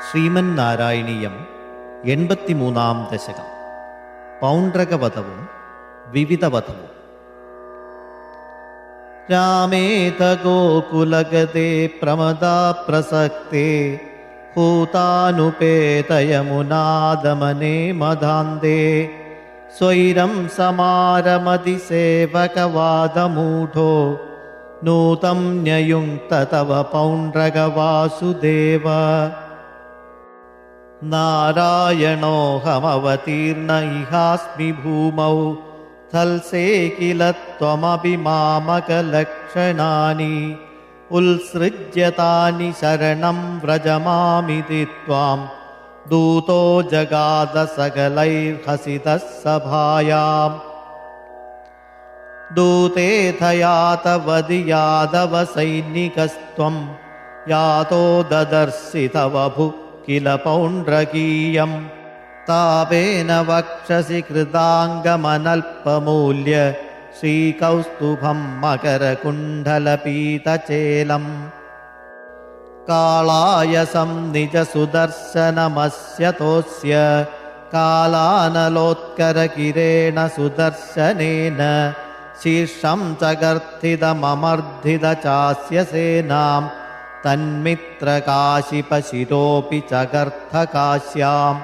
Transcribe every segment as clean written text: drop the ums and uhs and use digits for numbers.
ശ്രീമന്നാരായണീയം 83 ദശകം. പൗണ്ഡ്രകവധവും വിവിധവധവും. രാമേത ഗോകുലഗതേ പ്രമദാ പ്രസക്തേ ഹൂതാനുപേതയമുനാദമനേ മദാന്തേ സ്വൈരം സമാരമതിസേവകവാദമൂഢോ നൂതം ന്യയുങ്ക്ത തവ പൗണ്ഡ്രകവാസുദേവ. നാരായണോഹമവതീർണ ഇഹാസ്മി ഭൂമൗ ധൽസേ കില ത്വമപി മാമകലക്ഷണാനി ഉത്സൃജ്യതാനി ശരണം വ്രജമാമിതി ത്വാം ദൂതോ ജഗാദ സകലൈർഹസിതഃ സഭായാം. ദൂതേഥയാതവതി യാദവ സൈനികസ്ത്വം യാതോ ദദർശി തവ ഭു കില പൗണ്ഡ്രകീയം. താപേന വക്ഷസി കൃതാംഗമനൽപമൂല്യ ശ്രീകൗസ്തുഭം മകരകുണ്ഡലപീതചേലം. കാളായസം നിജസുദർശനമസ്യതോസ്യ കാലാനലോത്കരകിരേണ സുദർശനേന ശീർഷം ചകർത്തിതമർദ്ധിത ചാസ്യ സേനാം തന്മിത്രകാശിപശിരോപി ചകർത്തകാശ്യാം.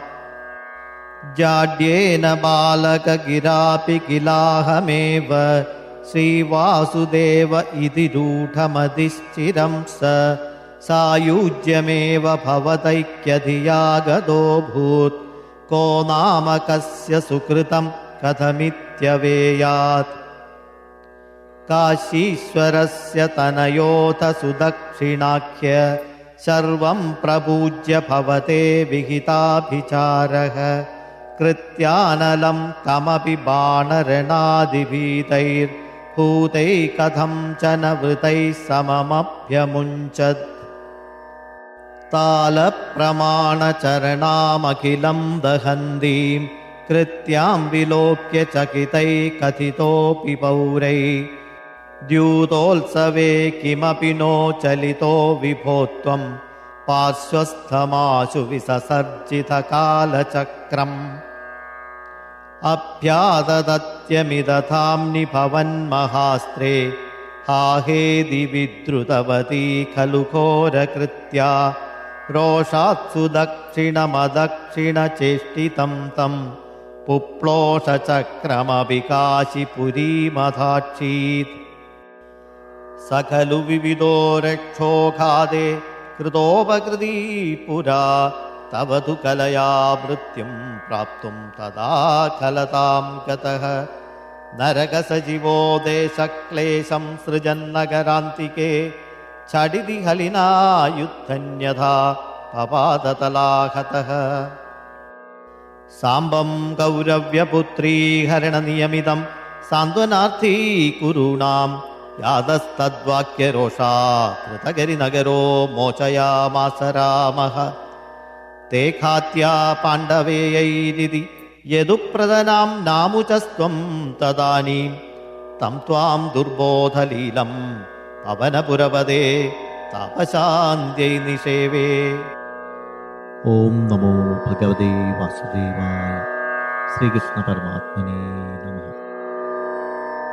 ജാഡ്യേന ബാലകഗിരാപി കിലാഹമേവ ശ്രീവാസുദേവ ഇതി രൂഢമതിശ്ചിരം സ സായുജ്യമേവ ഭവതൈക്യധിയാഗതോഭൂത് കോ നാമ കസ്യ സുകൃതം കഥമിത്യവേയാത്. കാശീശ്വരസ്യ തനയോഥ സുദക്ഷിണാഖ്യ സർവം പ്രപൂജ്യ ഭവതേ വിഹിതാഭിചാരഃ. കൃത്യാനലം കമപി ബാണരണാദിഭീതൈർഭൂതൈ കഥം ച ന വൃതൈ സമമഭ്യമുഞ്ചത്. താലപ്രമാണചരണാമഖിലം ദഹന്തീം കൃത്യാം വിലോക്യ ചകിതൈ കഥിതോപി പൗരൈ. ദ്യൂതോത്സവേ കിമപി നോ ചലിതോ വിഭോ ത്വം പാർശ്വസ്ഥമാശു വിസസർജിതകാലചക്രം. അഭ്യാദദത്യമിദധാംനി ഭവന്മഹാസ്ത്രേ ഹാഹേതി വിദ്രുതവതീ ഖലു ഘോരകൃത്യാ. രോഷാത്സു ദക്ഷിണമദക്ഷിണചേഷ്ടിതം തം പുപ്ലോഷചക്രമപി കാശിപുരീമധാക്ഷീത്. സ ഖലു വിവിധോ രക്ഷോഘാതേ കൃതോപകൃതീ പുരാ തവ തു കലയാ മൃത്യും പ്രാപ്തും തദാ ഖലതാം ഗതഃ. നരകസജീവോ ദേശക്ലേശം സൃജന്നഗരാന്തികേ ഛടിതി ഹലിനാ യുദ്ധന്യഥാ പപാദതലാഹതഃ. സാംബം കൗരവ്യപുത്രീഹരണനിയമിതം സാന്ത്വനാർത്ഥീ കുരൂണാം യാതസ്തദ്വാക്യരോഷാ കൃതഗരിനഗരോ മോചയാമാസ രാമഃ. തേ ഖാത്യാ പാണ്ഡവേയൈരിതി യദുപ്രദനാം നാമുചസ്ത്വം തദാനീം തം ത്വാം ദുർബോധലീലം പവനപുരപദേ താപശാന്ത്यै നിഷേവേ. ഓം നമോ ഭഗവതേ വാസുദേവായ. ശ്രീകൃഷ്ണ പരമാത്മനേ നമഃ.